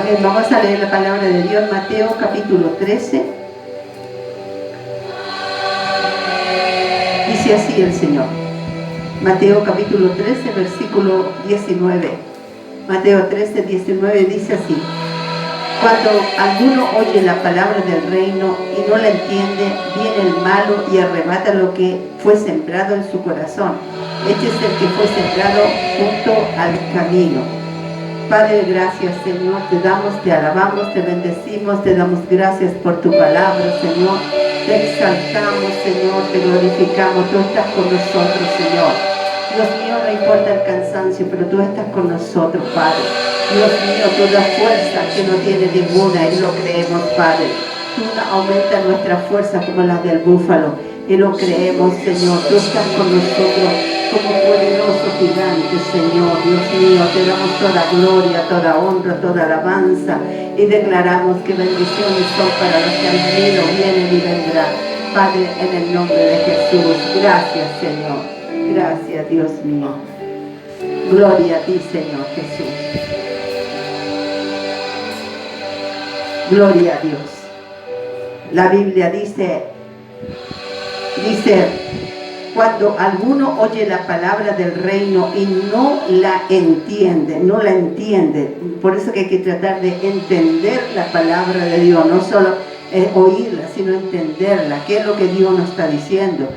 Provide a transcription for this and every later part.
Amén. Vamos a leer la palabra de Dios, Mateo capítulo 13. Dice así el Señor. Mateo capítulo 13, versículo 19. Mateo 13, 19 dice así: cuando alguno oye la palabra del reino y no la entiende, viene el malo y arrebata lo que fue sembrado en su corazón. Este es el que fue sembrado junto al camino. Padre, gracias, Señor, te damos, te alabamos, te bendecimos, te damos gracias por tu palabra, Señor. Te exaltamos, Señor, te glorificamos, tú estás con nosotros, Señor. Dios mío, no importa el cansancio, pero tú estás con nosotros, Padre. Dios mío, tú das fuerza que no tiene ninguna y lo creemos, Padre. Tú aumentas nuestra fuerza como la del búfalo y lo creemos, Señor. Tú estás con nosotros como poderoso gigante, Señor. Dios mío, te damos toda gloria, toda honra, toda alabanza y declaramos que bendiciones son para los que han venido, vienen y vendrán. Padre, en el nombre de Jesús, gracias, Señor. Gracias, Dios mío. Gloria a ti, Señor Jesús. Gloria a Dios. La Biblia dice, cuando alguno oye la palabra del reino y no la entiende, por eso que hay que tratar de entender la palabra de Dios, no solo oírla, sino entenderla, qué es lo que Dios nos está diciendo.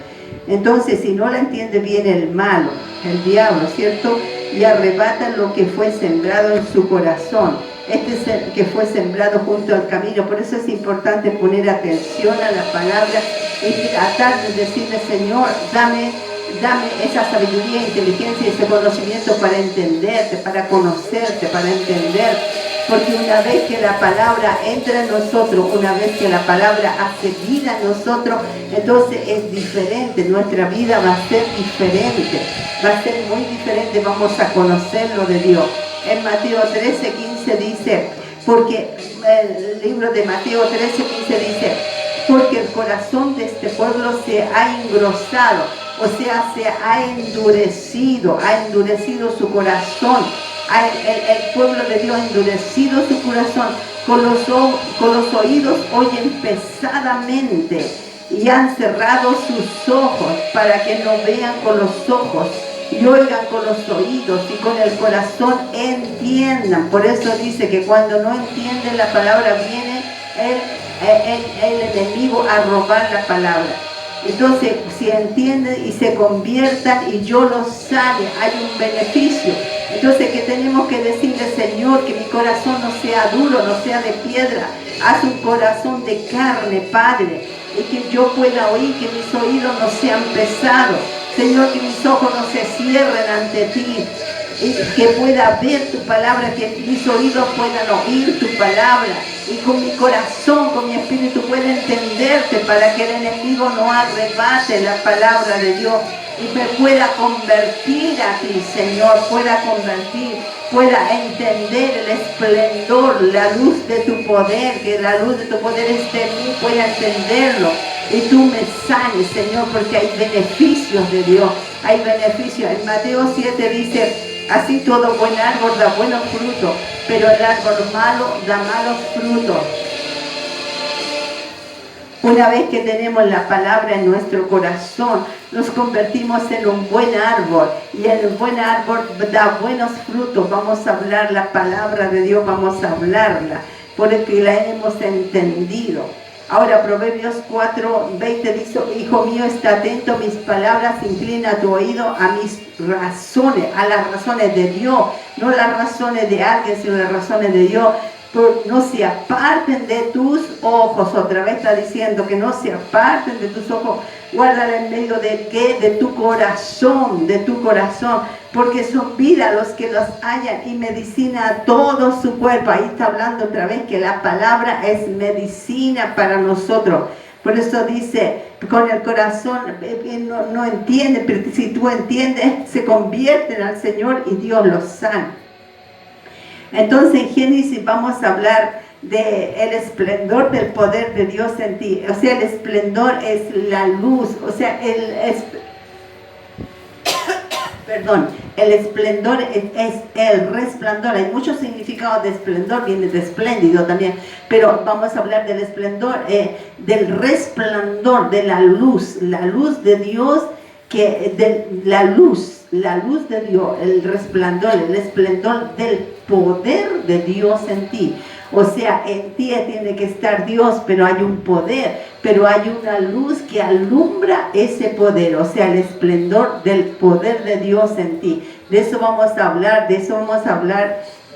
Entonces, si no la entiende, viene el malo, el diablo, ¿cierto? Y arrebata lo que fue sembrado en su corazón. Este es el que fue sembrado junto al camino. Por eso es importante poner atención a la palabra y tratar de decirle: Señor, dame esa sabiduría, inteligencia y ese conocimiento para entenderte, para conocerte, para entender. Porque una vez que la palabra entra en nosotros, una vez que la palabra hace vida en nosotros, entonces es diferente, nuestra vida va a ser diferente, va a ser muy diferente, vamos a conocerlo de Dios. En Mateo 13, 15 dice, porque el libro de Mateo 13, 15 dice, porque el corazón de este pueblo se ha engrosado, o sea, se ha endurecido su corazón. El pueblo de Dios ha endurecido su corazón, con los oídos oyen pesadamente y han cerrado sus ojos para que no vean con los ojos y oigan con los oídos y con el corazón entiendan. Por eso dice que cuando no entienden la palabra viene el enemigo a robar la palabra. Entonces, si entienden y se conviertan y yo los sane, hay un beneficio. Entonces, que tenemos que decirle: Señor, que mi corazón no sea duro, no sea de piedra, haz un corazón de carne, Padre, y que yo pueda oír, que mis oídos no sean pesados. Señor, que mis ojos no se cierren ante ti, y que pueda ver tu palabra, que mis oídos puedan oír tu palabra, y con mi corazón, con mi espíritu pueda entenderte, para que el enemigo no arrebate la palabra de Dios y me pueda convertir a ti, Señor, pueda entender el esplendor, la luz de tu poder, que la luz de tu poder esté en mí, pueda entenderlo. Y tú me sanes, Señor, porque hay beneficios de Dios, hay beneficios. En Mateo 7 dice: así todo buen árbol da buenos frutos, pero el árbol malo da malos frutos. Una vez que tenemos la palabra en nuestro corazón, nos convertimos en un buen árbol, y el buen árbol da buenos frutos. Vamos a hablar la palabra de Dios, vamos a hablarla, porque la hemos entendido. Ahora Proverbios 4:20 dice: hijo mío, está atento a mis palabras, inclina tu oído a mis razones, a las razones de Dios, no las razones de alguien, sino las razones de Dios. No se aparten de tus ojos. Otra vez está diciendo que no se aparten de tus ojos. Guárdala en medio de ¿qué? De tu corazón, porque son vida los que los hallan y medicina a todo su cuerpo. Ahí está hablando otra vez que la palabra es medicina para nosotros. Por eso dice, con el corazón no entiende, pero si tú entiendes, se convierten al Señor y Dios los sana. Entonces en Génesis vamos a hablar del esplendor del poder de Dios en ti. O sea, el esplendor es la luz. O sea, Perdón, el esplendor es el resplandor. Hay muchos significados de esplendor, viene de espléndido también, pero vamos a hablar del esplendor, del resplandor, de la luz de Dios, la luz de Dios, el resplandor, el esplendor del poder de Dios en ti. O sea, en ti tiene que estar Dios, pero hay un poder, pero hay una luz que alumbra ese poder, o sea, el esplendor del poder de Dios en ti. De eso vamos a hablar,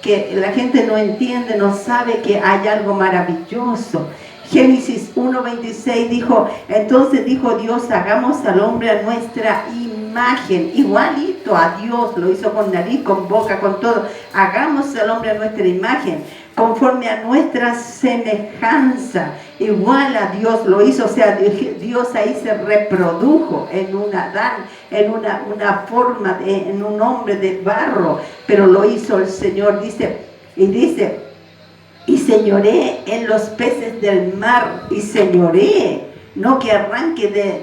que la gente no entiende, no sabe que hay algo maravilloso. Génesis 1:26 dijo, entonces dijo Dios, hagamos al hombre a nuestra imagen, igualito a Dios, lo hizo con nariz, con boca, con todo. Hagamos al hombre a nuestra imagen, conforme a nuestra semejanza, igual a Dios lo hizo. O sea, Dios ahí se reprodujo en un Adán, en una forma, en un hombre de barro, pero lo hizo el Señor, dice, y señoré en los peces del mar, y señoré, no que arranque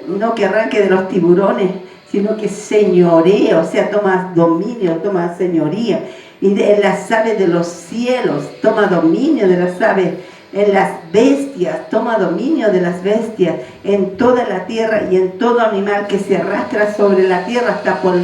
no que arranque de los tiburones, sino que señoré, o sea, toma dominio, toma señoría. Y en las aves de los cielos, toma dominio de las aves, en las bestias, toma dominio de las bestias, en toda la tierra y en todo animal que se arrastra sobre la tierra, hasta con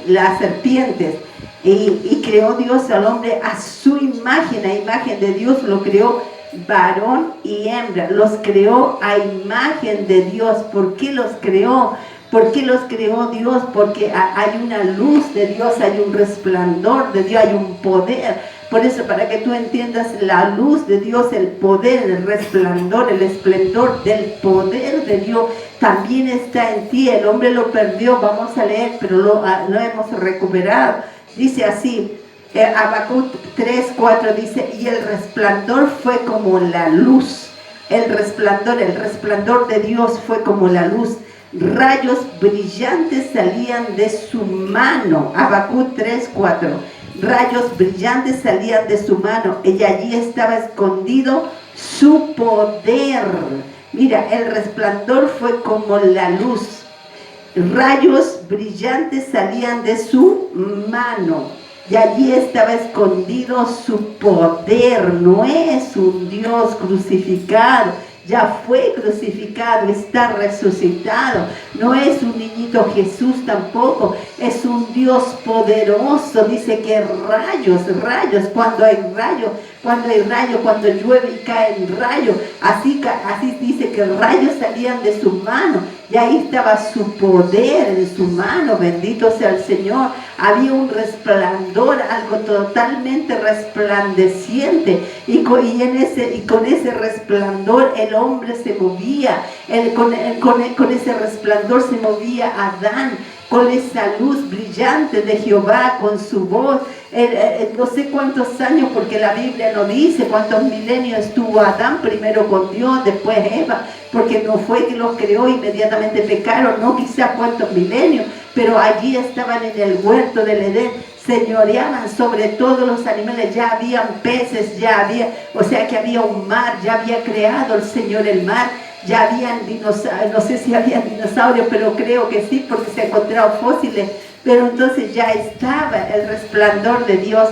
las serpientes. Y creó Dios al hombre a su imagen, a imagen de Dios lo creó, varón y hembra, los creó a imagen de Dios. ¿Por qué los creó? ¿Por qué los creó Dios? Porque hay una luz de Dios, hay un resplandor de Dios, hay un poder. Por eso, para que tú entiendas la luz de Dios, el poder, el resplandor, el esplendor del poder de Dios, también está en ti. El hombre lo perdió, vamos a leer, pero lo hemos recuperado. Dice así, Habacuc 3:4 dice, y el resplandor fue como la luz. El resplandor de Dios fue como la luz. Rayos brillantes salían de su mano. Habacuc 3:4. Rayos brillantes salían de su mano, y allí estaba escondido su poder. Mira, el resplandor fue como la luz. Rayos brillantes salían de su mano, y allí estaba escondido su poder. No es un Dios crucificado, ya fue crucificado, está resucitado. No es un niñito Jesús tampoco, es un Dios poderoso. Dice que rayos, cuando hay rayo, cuando llueve y caen rayos, así dice que rayos salían de su mano, y ahí estaba su poder en su mano. Bendito sea el Señor. Había un resplandor, algo totalmente resplandeciente, y con ese resplandor el hombre se movía. Con ese resplandor se movía Adán, con esa luz brillante de Jehová, con su voz. No sé cuántos años, porque la Biblia no dice cuántos milenios estuvo Adán, primero con Dios, después Eva, porque no fue que los creó inmediatamente pecaron, no quizás cuántos milenios, pero allí estaban en el huerto del Edén, señoreaban sobre todos los animales. Ya habían peces, o sea que había un mar, ya había creado el Señor el mar. Ya habían dinosaurios, no sé si habían dinosaurios, pero creo que sí, porque se han encontrado fósiles. Pero entonces ya estaba el resplandor de Dios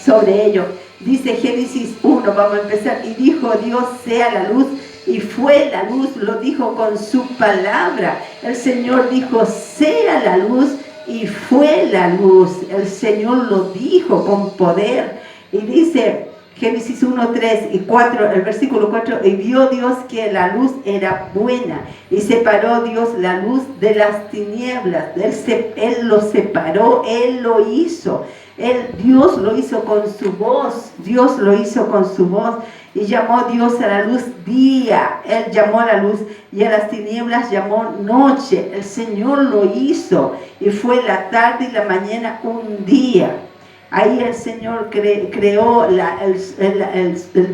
sobre ellos. Dice Génesis 1, vamos a empezar. Y dijo Dios, sea la luz, y fue la luz. Lo dijo con su palabra. El Señor dijo, sea la luz, y fue la luz. El Señor lo dijo con poder. Y dice Génesis 1, 3 y 4, el versículo 4, y vio Dios que la luz era buena, y separó Dios la luz de las tinieblas. Él lo separó, Él lo hizo. Dios lo hizo con su voz, Dios lo hizo con su voz, y llamó Dios a la luz día. Él llamó a la luz, y a las tinieblas llamó noche. El Señor lo hizo, y fue la tarde y la mañana un día. Ahí el Señor creó el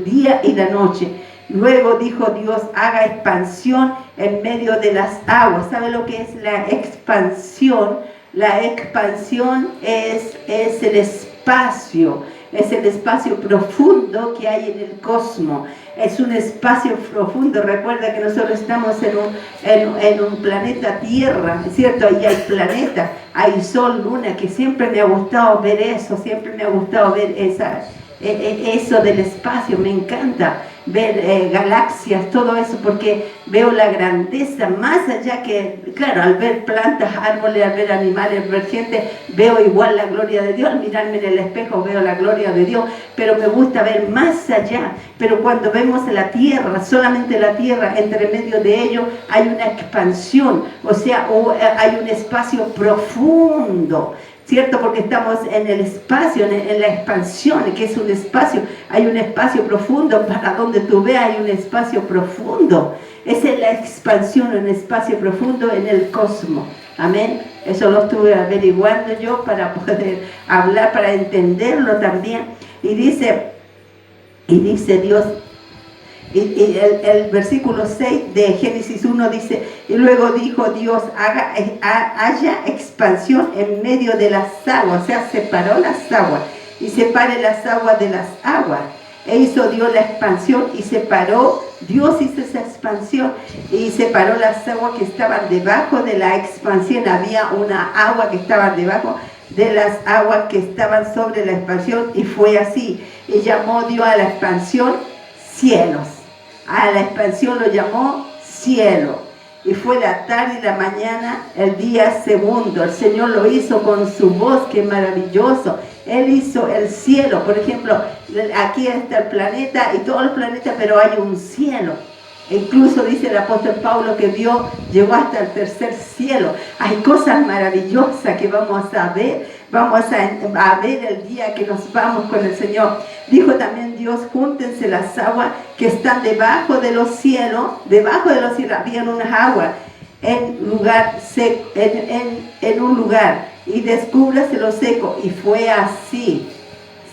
día y la noche. Luego dijo Dios, haga expansión en medio de las aguas. ¿Sabe lo que es la expansión? La expansión es el espacio. es el espacio profundo que hay en el cosmos. Es un espacio profundo. Recuerda que nosotros estamos en un planeta Tierra, ¿es cierto? Ahí hay planetas, hay sol, luna, que siempre me ha gustado ver eso, siempre me ha gustado ver eso del espacio, me encanta ver galaxias, todo eso, porque veo la grandeza más allá que, claro, al ver plantas, árboles, al ver animales, ver gente, veo igual la gloria de Dios. Al mirarme en el espejo veo la gloria de Dios, pero me gusta ver más allá. Pero cuando vemos la tierra, solamente la tierra, entre medio de ello hay una expansión, o sea, hay un espacio profundo, ¿cierto? Porque estamos en el espacio, en la expansión, que es un espacio, hay un espacio profundo, para donde tú veas hay un espacio profundo. Esa es la expansión, un espacio profundo en el cosmos. Amén. Eso lo estuve averiguando yo para poder hablar, para entenderlo también. Y dice Dios, y el versículo 6 de Génesis 1 dice, y luego dijo Dios, haya expansión en medio de las aguas, o sea, separó las aguas, y separe las aguas de las aguas. E hizo Dios la expansión y separó, Dios hizo esa expansión y separó las aguas que estaban debajo de la expansión. Había una agua que estaba debajo de las aguas que estaban sobre la expansión, y fue así. Y llamó Dios a la expansión cielos. A la expansión lo llamó cielo. Y fue la tarde y la mañana, el día segundo. El Señor lo hizo con su voz, que maravilloso. Él hizo el cielo. Por ejemplo, aquí está el planeta y todo el planeta, pero hay un cielo. Incluso dice el apóstol Pablo que Dios llegó hasta el tercer cielo. Hay cosas maravillosas que vamos a ver. Vamos a ver el día que nos vamos con el Señor. Dijo también Dios, júntense las aguas que están debajo de los cielos. Debajo de los cielos habían unas aguas en un lugar, y descúbrase lo seco. Y fue así,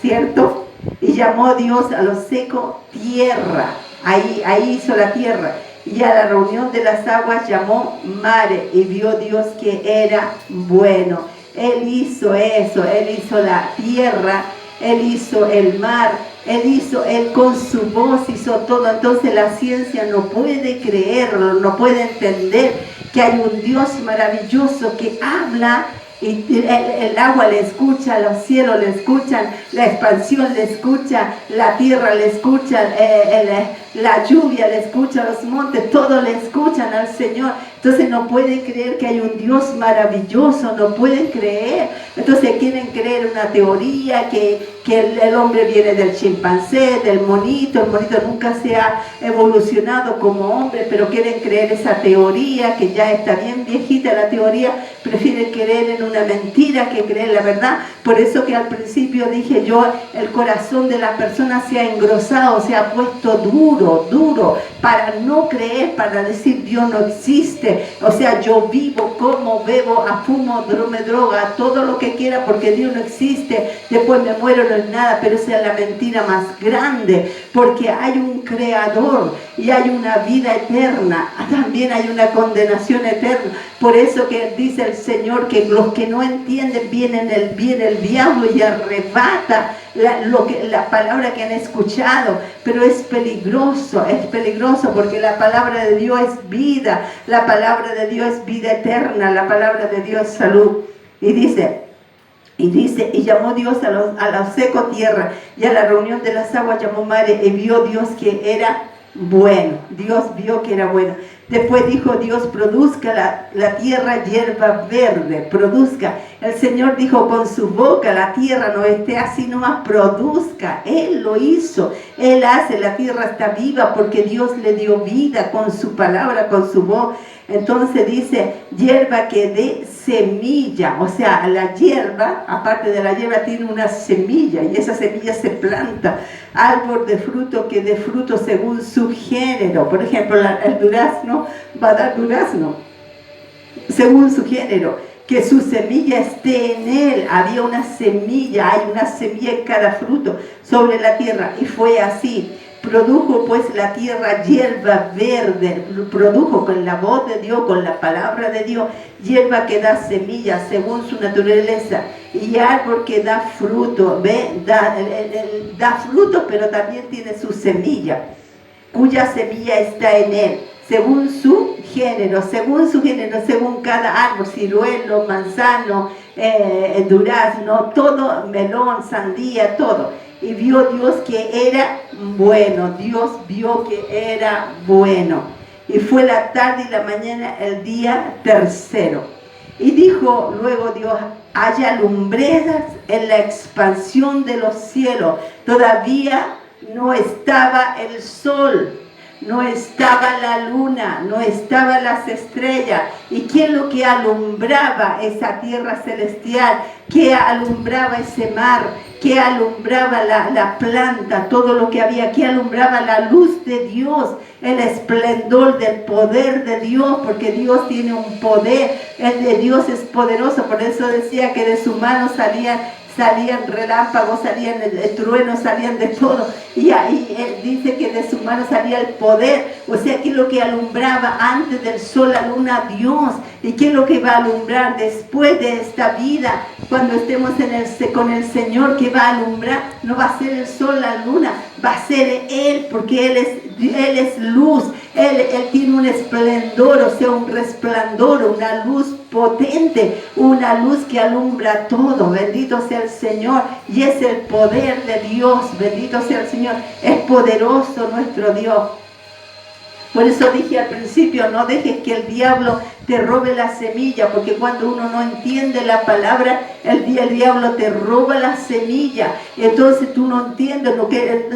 ¿cierto? Y llamó Dios a lo seco tierra. Ahí hizo la tierra. Y a la reunión de las aguas llamó mare. Y vio Dios que era bueno. Él hizo eso, Él hizo la tierra, Él hizo el mar, Él con su voz hizo todo. Entonces la ciencia no puede creerlo, no puede entender que hay un Dios maravilloso que habla, y el agua le escucha, los cielos le escuchan, la expansión le escucha, la tierra le escucha, la lluvia le escucha, los montes, todo le escuchan al Señor. Entonces no pueden creer que hay un Dios maravilloso, no pueden creer. Entonces quieren creer una teoría que el hombre viene del chimpancé, del monito. El monito nunca se ha evolucionado como hombre, pero quieren creer esa teoría, que ya está bien viejita la teoría. Prefieren creer en una mentira que creer la verdad. Por eso que al principio dije yo, el corazón de la persona se ha engrosado, se ha puesto duro, para no creer, para decir Dios no existe. O sea, yo vivo, como, bebo, fumo, me droga, todo lo que quiera, porque Dios no existe. Después me muero, no es nada. Pero esa es la mentira más grande, porque hay un creador y hay una vida eterna. También hay una condenación eterna. Por eso que dice el Señor que los que no entienden, viene el diablo y arrebata la palabra que han escuchado. Pero es peligroso porque la palabra de Dios es vida, la palabra de Dios es vida eterna, la palabra de Dios es salud. Y dice, y llamó Dios a la seco tierra, y a la reunión de las aguas llamó mare, y vio Dios que era bueno. Dios vio que era bueno. Después dijo Dios, produzca la tierra hierba verde, produzca. El Señor dijo con su boca, la tierra no esté así nomás, produzca. Él lo hizo, Él hace, la tierra está viva porque Dios le dio vida con su palabra, con su voz. Entonces dice, hierba que dé semilla. O sea, la hierba, aparte de la hierba, tiene una semilla, y esa semilla se planta. Árbol de fruto que dé fruto según su género. Por ejemplo, el durazno va a dar durazno según su género, que su semilla esté en él. Había una semilla, hay una semilla en cada fruto sobre la tierra, y fue así. Produjo pues la tierra hierba verde, produjo con la voz de Dios, con la palabra de Dios, hierba que da semillas según su naturaleza, y árbol que da fruto, ¿ve? Da fruto, pero también tiene su semilla, cuya semilla está en él, según su género, según cada árbol, ciruelo, manzano, durazno, todo, melón, sandía, todo. Y vio Dios que era bueno, Dios vio que era bueno. Y fue la tarde y la mañana el día tercero. Y dijo luego Dios, haya lumbreras en la expansión de los cielos. Todavía no estaba el sol, no estaba la luna, no estaban las estrellas. ¿Y qué es lo que alumbraba esa tierra celestial? ¿Qué alumbraba ese mar? ¿Qué alumbraba la planta? Todo lo que había. ¿Qué alumbraba? La luz de Dios, el esplendor del poder de Dios, porque Dios tiene un poder. El de Dios es poderoso. Por eso decía que de su mano salían relámpagos, salían el trueno, salían de todo. Y ahí él dice que de su mano salía el poder. O sea, que lo que alumbraba antes del sol, la luna, Dios. ¿Y qué es lo que va a alumbrar después de esta vida? Cuando estemos con el Señor, ¿qué va a alumbrar? No va a ser el sol, la luna, va a ser Él, porque Él es luz. Él tiene un esplendor, o sea, un resplandor, una luz potente, una luz que alumbra todo. Bendito sea el Señor, y es el poder de Dios. Bendito sea el Señor, es poderoso nuestro Dios. Por eso dije al principio, no dejes que el diablo te robe la semilla, porque cuando uno no entiende la palabra, el diablo te roba la semilla. Y entonces tú no entiendes lo que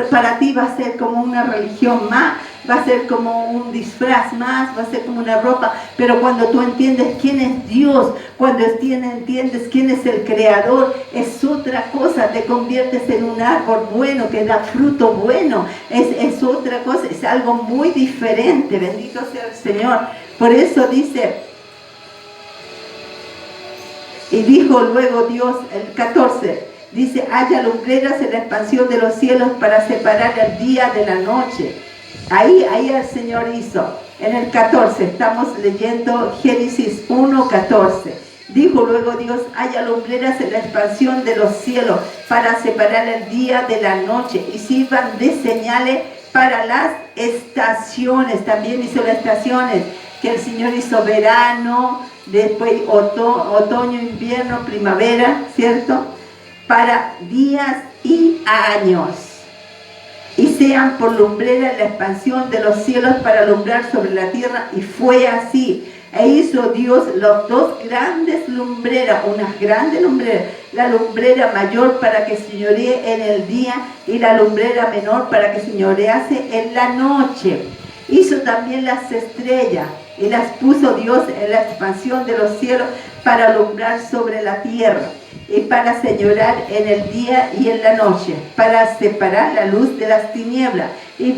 para ti va a ser como una religión más, va a ser como un disfraz más, va a ser como una ropa. Pero cuando tú entiendes quién es Dios, cuando entiendes quién es el Creador, es otra cosa. Te conviertes en un árbol bueno que da fruto bueno. Es otra cosa, es algo muy diferente. Bendito sea el Señor. Por eso dice, y dijo luego Dios, el 14, dice, haya lumbreras en la expansión de los cielos para separar el día de la noche. Ahí el Señor hizo. En el 14, estamos leyendo Génesis 1:14. Dijo luego Dios, haya lumbreras en la expansión de los cielos para separar el día de la noche y sirvan de señales para las estaciones. También hizo las estaciones, que el Señor hizo verano, después otoño, invierno, primavera, ¿cierto? Para días y años. Y sean por lumbrera en la expansión de los cielos para alumbrar sobre la tierra. Y fue así. E hizo Dios los dos grandes lumbreras, unas grandes lumbreras, la lumbrera mayor para que señoree en el día y la lumbrera menor para que señorease en la noche. Hizo también las estrellas y las puso Dios en la expansión de los cielos para alumbrar sobre la tierra y para señorear en el día y en la noche, para separar la luz de las tinieblas. Y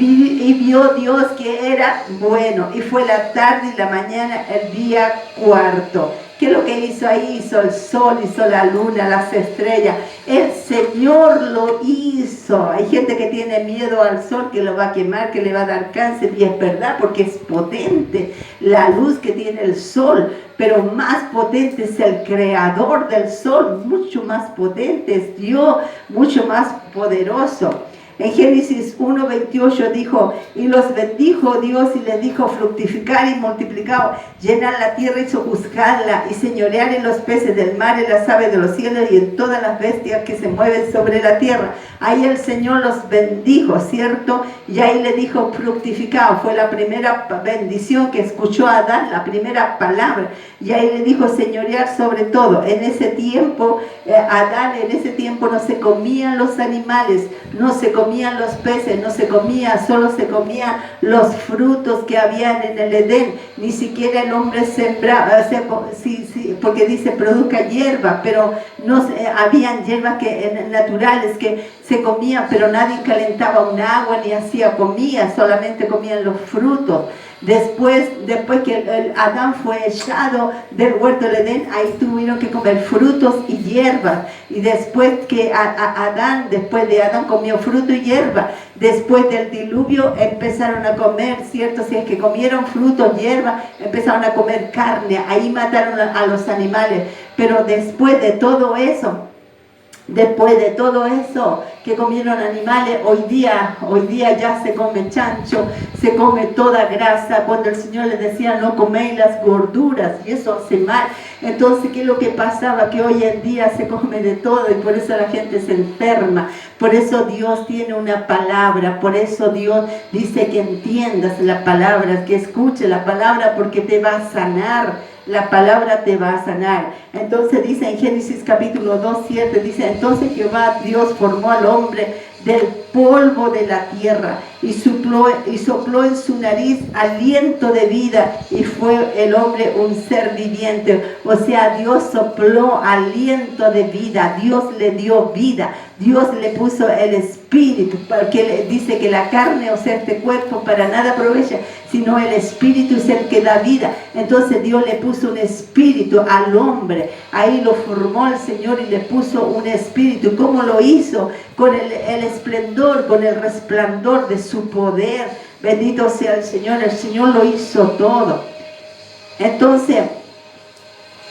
vio Dios que era bueno, y fue la tarde y la mañana el día cuarto. ¿Qué es lo que hizo ahí? Hizo el sol, hizo la luna, las estrellas. El Señor lo hizo. Hay gente que tiene miedo al sol, que lo va a quemar, que le va a dar cáncer, y es verdad, porque es potente la luz que tiene el sol, pero más potente es el creador del sol, mucho más potente es Dios, mucho más poderoso. En Génesis 1:28 dijo, y los bendijo Dios y les dijo, fructificar y multiplicar, llenar la tierra y sojuzgarla, y señorear en los peces del mar, en las aves de los cielos y en todas las bestias que se mueven sobre la tierra. Ahí el Señor los bendijo, ¿cierto? Y ahí le dijo fructificado, fue la primera bendición que escuchó a Adán, la primera palabra. Y ahí le dijo señorear sobre todo. En ese tiempo, Adán, en ese tiempo no se comían los animales, no se comían los peces, no se comía, solo se comían los frutos que habían en el Edén. Ni siquiera el hombre sembraba, o sea, porque dice produzca hierba, pero no habían hierbas naturales que se comían, pero nadie calentaba un agua ni hacía comida, solamente comían los frutos. Después que Adán fue echado del huerto del Edén, ahí tuvieron que comer frutos y hierbas. Y después que después de Adán comió fruto y hierba, después del diluvio empezaron a comer, ¿cierto? Si es que comieron frutos, hierba, empezaron a comer carne. Ahí mataron a los animales. Pero después de todo eso que comieron animales, hoy día ya se come chancho, se come toda grasa, cuando el Señor les decía no coméis las gorduras, y eso hace mal. Entonces, ¿qué es lo que pasaba? Que hoy en día se come de todo y por eso la gente se enferma. Por eso Dios tiene una palabra, por eso Dios dice que entiendas la palabra, que escuche la palabra, porque te va a sanar. La palabra te va a sanar. Entonces dice en Génesis capítulo 2:7, dice, entonces Jehová Dios formó al hombre del polvo de la tierra y sopló en su nariz aliento de vida y fue el hombre un ser viviente. O sea, Dios sopló aliento de vida, Dios le dio vida, Dios le puso el espíritu, porque dice que la carne, o sea, este cuerpo para nada aprovecha, sino el espíritu es el que da vida. Entonces Dios le puso un espíritu al hombre, ahí lo formó el Señor y le puso un espíritu. ¿Cómo lo hizo? Con el esplendor, con el resplandor de su poder. Bendito sea el Señor lo hizo todo.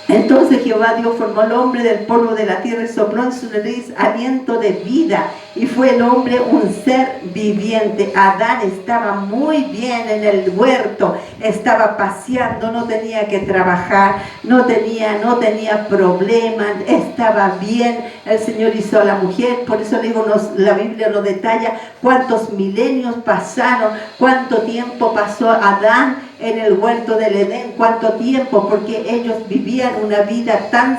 Entonces Jehová Dios formó al hombre del polvo de la tierra y sopló en su nariz aliento de vida y fue el hombre un ser viviente. Adán estaba muy bien en el huerto, estaba paseando, no tenía que trabajar, no tenía problemas, estaba bien. El Señor hizo a la mujer, por eso digo, la Biblia nos detalla cuántos milenios pasaron, cuánto tiempo pasó Adán en el huerto del Edén, cuánto tiempo, porque ellos vivían una vida tan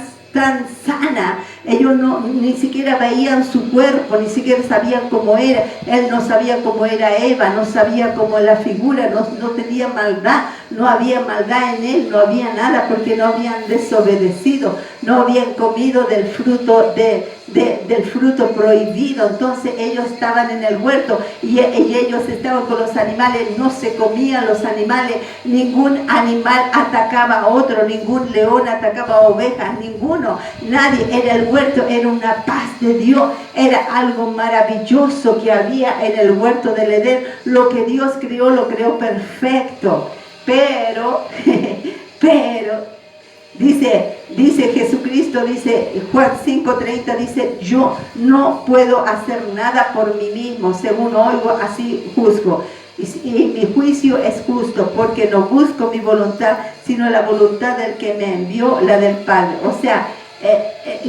sana. Ellos ni siquiera veían su cuerpo, ni siquiera sabían cómo era. Él no sabía cómo era Eva, no sabía cómo la figura, no tenía maldad, no había maldad en él, no había nada, porque no habían desobedecido, no habían comido del fruto del fruto prohibido. Entonces ellos estaban en el huerto y ellos estaban con los animales, no se comían los animales, ningún animal atacaba a otro, ningún león atacaba a ovejas, ninguno, nadie. Era el huerto, era una paz de Dios, era algo maravilloso que había en el huerto del Edén. Lo que Dios creó, lo creó perfecto, pero dice Jesucristo, dice Juan 5:30, dice, yo no puedo hacer nada por mí mismo, según oigo, así juzgo. Y mi juicio es justo, porque no busco mi voluntad, sino la voluntad del que me envió, la del Padre. O sea,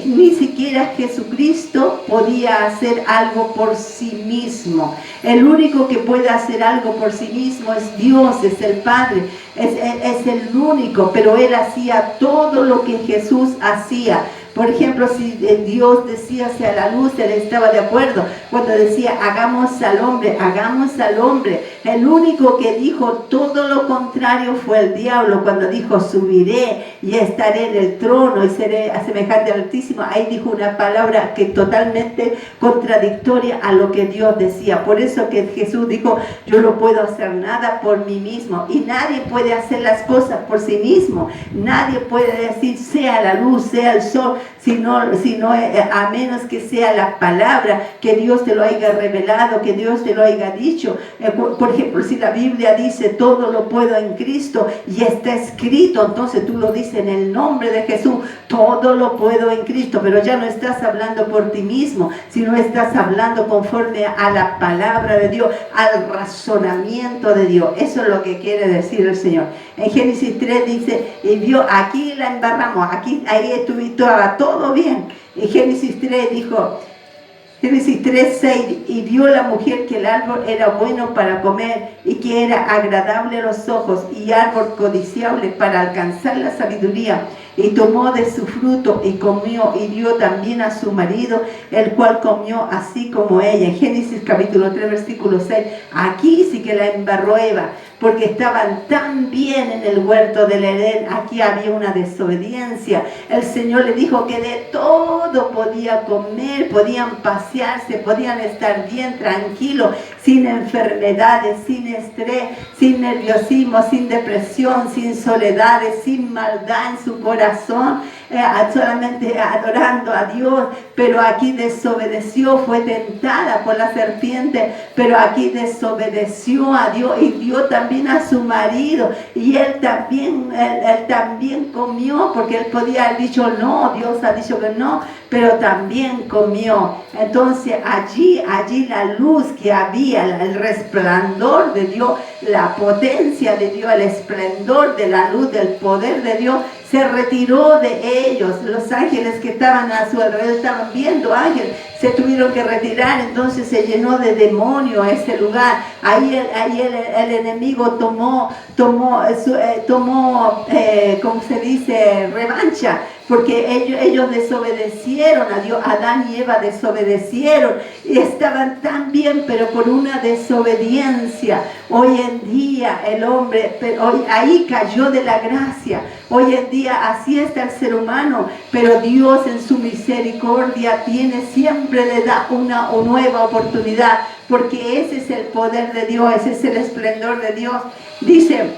ni siquiera Jesucristo podía hacer algo por sí mismo. El único que puede hacer algo por sí mismo es Dios, es el Padre, es el único, pero Él hacía todo lo que Jesús hacía. Por ejemplo, si Dios decía hacia la luz, Él estaba de acuerdo. Cuando decía, hagamos al hombre, hagamos al hombre. El único que dijo todo lo contrario fue el diablo. Cuando dijo, subiré y estaré en el trono y seré semejante al Altísimo, ahí dijo una palabra que totalmente contradictoria a lo que Dios decía. Por eso que Jesús dijo, yo no puedo hacer nada por mí mismo. Y nadie puede hacer las cosas por sí mismo. Nadie puede decir, sea la luz, sea el sol, sino a menos que sea la palabra, que Dios te lo haya revelado, que Dios te lo haya dicho. Por ejemplo, si la Biblia dice todo lo puedo en Cristo y está escrito, entonces tú lo dices en el nombre de Jesús, todo lo puedo en Cristo, pero ya no estás hablando por ti mismo, sino estás hablando conforme a la palabra de Dios, al razonamiento de Dios. Eso es lo que quiere decir el Señor. En Génesis 3 dice, y vio, aquí la embarramos, ahí estaba todo bien. En Génesis 3 dijo, Génesis 3:6, y vio la mujer que el árbol era bueno para comer y que era agradable a los ojos y árbol codiciable para alcanzar la sabiduría, y tomó de su fruto y comió y dio también a su marido, el cual comió así como ella. En Génesis capítulo 3 versículo 6, aquí sí que la embarró Eva, porque estaban tan bien en el huerto del Edén. Aquí había una desobediencia. El Señor le dijo que de todo podía comer, podían pasearse, podían estar bien tranquilos, sin enfermedades, sin estrés, sin nerviosismo, sin depresión, sin soledades, sin maldad en su corazón, solamente adorando a Dios, pero aquí desobedeció, fue tentada por la serpiente, pero aquí desobedeció a Dios y dio también a su marido, y él también comió, porque él podía haber dicho no, Dios ha dicho que no, pero también comió. Entonces allí la luz que había, el resplandor de Dios, la potencia de Dios, el esplendor de la luz, del poder de Dios, se retiró de ellos. Los ángeles que estaban a su alrededor estaban viendo ángeles, se tuvieron que retirar, entonces se llenó de demonios ese lugar. Ahí el enemigo tomó, ¿cómo se dice? Revancha, porque ellos desobedecieron a Dios. Adán y Eva desobedecieron y estaban tan bien, pero por una desobediencia. Hoy en día el hombre, ahí cayó de la gracia. Hoy en día así está el ser humano, pero Dios en su misericordia siempre le da una nueva oportunidad, porque ese es el poder de Dios, ese es el esplendor de Dios. Dice,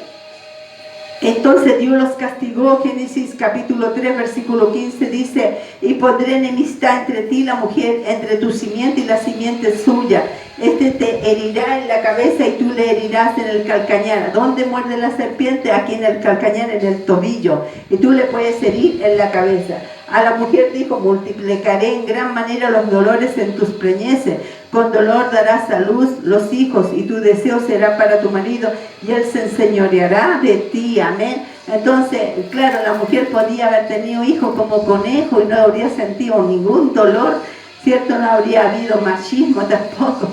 entonces Dios los castigó. Génesis capítulo 3 versículo 15 dice: y pondré enemistad entre ti y la mujer, entre tu simiente y la simiente suya. Este te herirá en la cabeza y tú le herirás en el calcañar. ¿Dónde muerde la serpiente? Aquí en el calcañar, en el tobillo. Y tú le puedes herir en la cabeza. A la mujer dijo: multiplicaré en gran manera los dolores en tus preñeces. Con dolor darás a luz los hijos, y tu deseo será para tu marido, y él se enseñoreará de ti. Amén. Entonces, claro, la mujer podía haber tenido hijos como conejo y no habría sentido ningún dolor, ¿cierto? No habría habido machismo tampoco.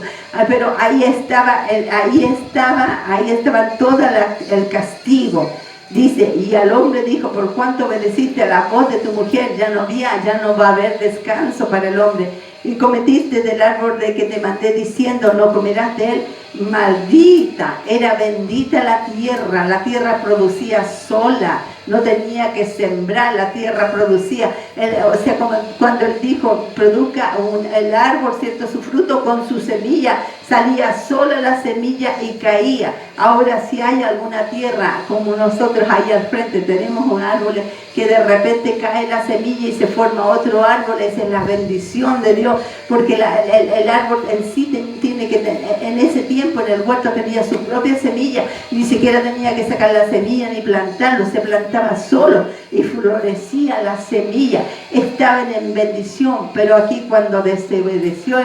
Pero ahí estaba todo el castigo. Dice, y al hombre dijo: por cuanto obedeciste a la voz de tu mujer, ya no va a haber descanso para el hombre. Y cometiste del árbol de que te mandé diciendo: no comerás de él. Maldita, era bendita la tierra producía sola, no tenía que sembrar, la tierra producía. O sea, como cuando él dijo: produzca el árbol, ¿cierto?, su fruto con su semilla, salía sola la semilla y caía. Ahora, si hay alguna tierra, como nosotros ahí al frente tenemos un árbol que de repente cae la semilla y se forma otro árbol, esa es la bendición de Dios, porque el árbol en sí tiene que tener, en ese tiempo en el huerto tenía su propia semilla, ni siquiera tenía que sacar la semilla ni plantarlo, se plantaba solo y florecía la semilla, estaban en bendición. Pero aquí cuando desobedeció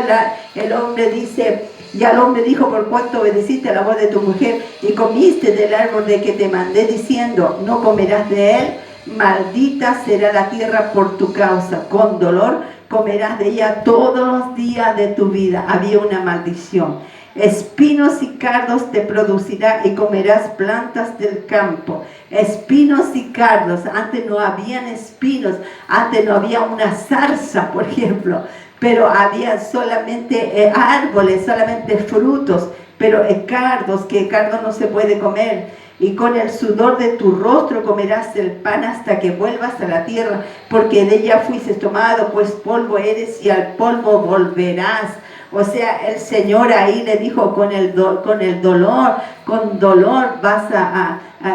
el hombre, dice: y al hombre dijo: por cuanto obedeciste a la voz de tu mujer y comiste del árbol de que te mandé diciendo: no comerás de él, maldita será la tierra por tu causa, con dolor comerás de ella todos los días de tu vida. Había una maldición. Espinos y cardos te producirá y comerás plantas del campo. Espinos y cardos. Antes no habían espinos, antes no había una zarza, por ejemplo, pero había solamente árboles, solamente frutos, pero cardos, que cardo no se puede comer. Y con el sudor de tu rostro comerás el pan hasta que vuelvas a la tierra, porque de ella fuiste tomado, pues polvo eres y al polvo volverás. O sea, el Señor ahí le dijo: con dolor vas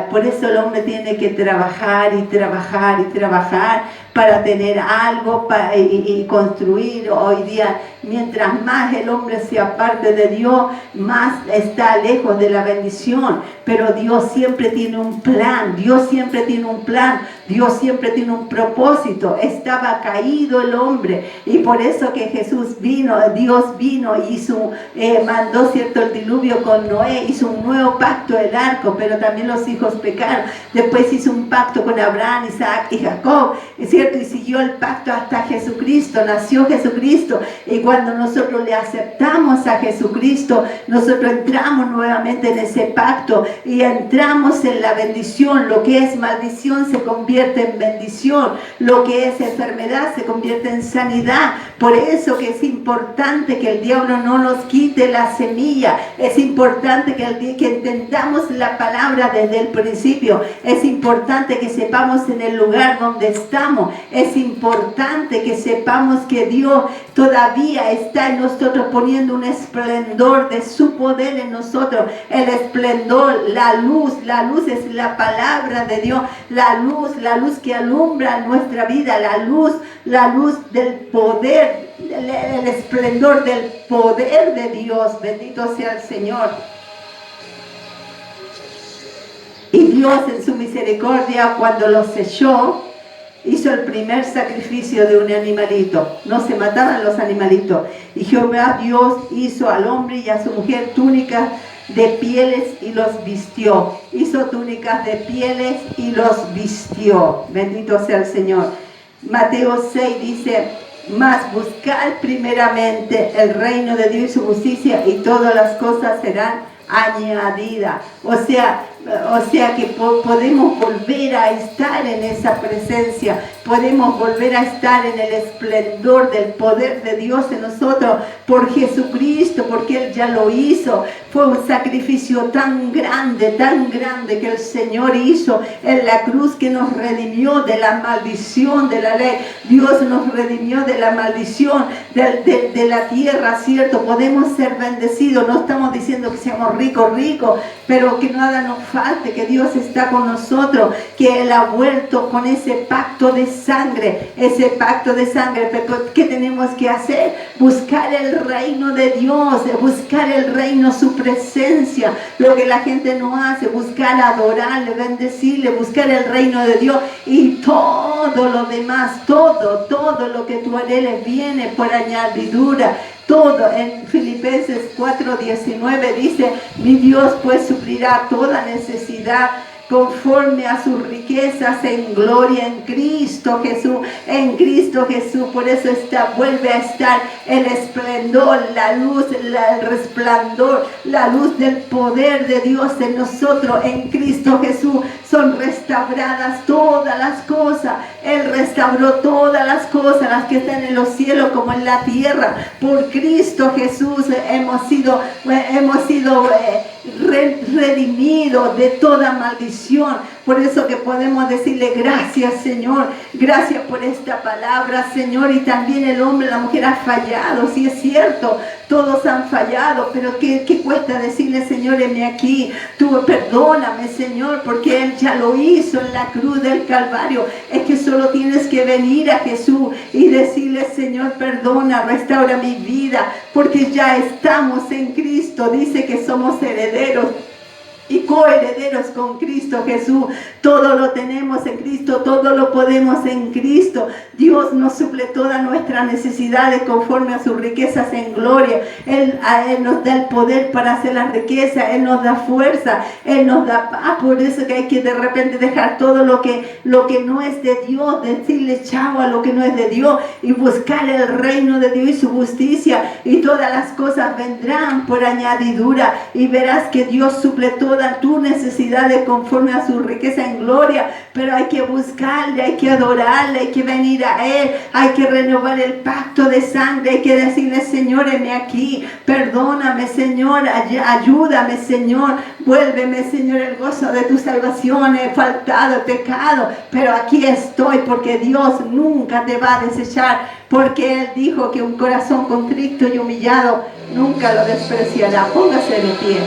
por eso el hombre tiene que trabajar y trabajar y trabajar para tener algo y construir. Hoy día, mientras más el hombre se aparte de Dios, más está lejos de la bendición. Pero Dios siempre tiene un plan, Dios siempre tiene un plan, Dios siempre tiene un propósito. Estaba caído el hombre, y por eso que Jesús vino, Dios vino y mandó, ¿cierto?, el diluvio con Noé, hizo un nuevo pacto, el arco, pero también los hijos pecaron. Después hizo un pacto con Abraham, Isaac y Jacob, ¿cierto? Y siguió el pacto hasta Jesucristo, nació Jesucristo. Y cuando nosotros le aceptamos a Jesucristo, nosotros entramos nuevamente en ese pacto y entramos en la bendición. Lo que es maldición se convierte en bendición, lo que es enfermedad se convierte en sanidad. Por eso que es importante que el diablo no nos quite la semilla, es importante que entendamos la palabra desde el principio. Es importante que sepamos en el lugar donde estamos. Es importante que sepamos que Dios todavía está en nosotros, poniendo un esplendor de su poder en nosotros. El esplendor, la luz es la palabra de Dios. La luz que alumbra nuestra vida, la luz del poder, el esplendor del poder de Dios. Bendito sea el Señor. Y Dios en su misericordia, cuando los selló, hizo el primer sacrificio de un animalito. No se mataban los animalitos. Y Jehová Dios hizo al hombre y a su mujer túnicas de pieles y los vistió. Hizo túnicas de pieles y los vistió. Bendito sea el Señor. Mateo 6 dice: mas buscad primeramente el reino de Dios y su justicia, y todas las cosas serán añadidas. O sea que podemos volver a estar en esa presencia, podemos volver a estar en el esplendor del poder de Dios en nosotros por Jesucristo, porque Él ya lo hizo. Fue un sacrificio tan grande que el Señor hizo en la cruz, que nos redimió de la maldición de la ley. Dios nos redimió de la maldición de la tierra, ¿cierto? Podemos ser bendecidos. No estamos diciendo que seamos ricos, pero que nada nos falte, que Dios está con nosotros, que Él ha vuelto con ese pacto de sangre, pero ¿qué tenemos que hacer? Buscar el reino de Dios, buscar el reino, su presencia. Lo que la gente no hace, buscar adorarle, bendecirle, buscar el reino de Dios, y todo lo demás, todo lo que tú anheles viene por añadidura. Todo. En Filipenses 4:19 dice: mi Dios pues suplirá toda necesidad conforme a sus riquezas en gloria en Cristo Jesús. Por eso vuelve a estar el esplendor, la luz, el resplandor, la luz del poder de Dios en nosotros. En Cristo Jesús son restauradas todas las cosas. Él restauró todas las cosas, las que están en los cielos como en la tierra. Por Cristo Jesús hemos sido redimidos de toda maldición. Por eso que podemos decirle: gracias, Señor, gracias por esta palabra, Señor. Y también el hombre, la mujer ha fallado, sí es cierto, todos han fallado, pero ¿qué cuesta decirle: Señor, heme aquí, tú perdóname, Señor? Porque Él ya lo hizo en la cruz del Calvario. Es que solo tienes que venir a Jesús y decirle: Señor, perdona, restaura mi vida, porque ya estamos en Cristo. Dice que somos herederos y coherederos con Cristo Jesús. Todo lo tenemos en Cristo, todo lo podemos en Cristo. Dios nos suple todas nuestras necesidades conforme a sus riquezas en gloria. Él nos da el poder para hacer las riquezas, Él nos da fuerza, Él nos da paz. Por eso que hay que de repente dejar todo lo que no es de Dios, decirle chao a lo que no es de Dios, y buscar el reino de Dios y su justicia, y todas las cosas vendrán por añadidura, y verás que Dios suple todas tus necesidades conforme a su riqueza en gloria. Pero hay que buscarle, hay que adorarle, hay que venir a Él, hay que renovar el pacto de sangre, hay que decirle: Señor, heme aquí, perdóname, Señor, ayúdame, Señor, vuélveme, Señor, el gozo de tu salvación. He faltado, he pecado, pero aquí estoy, porque Dios nunca te va a desechar, porque Él dijo que un corazón contrito y humillado nunca lo despreciará. Póngase de pie.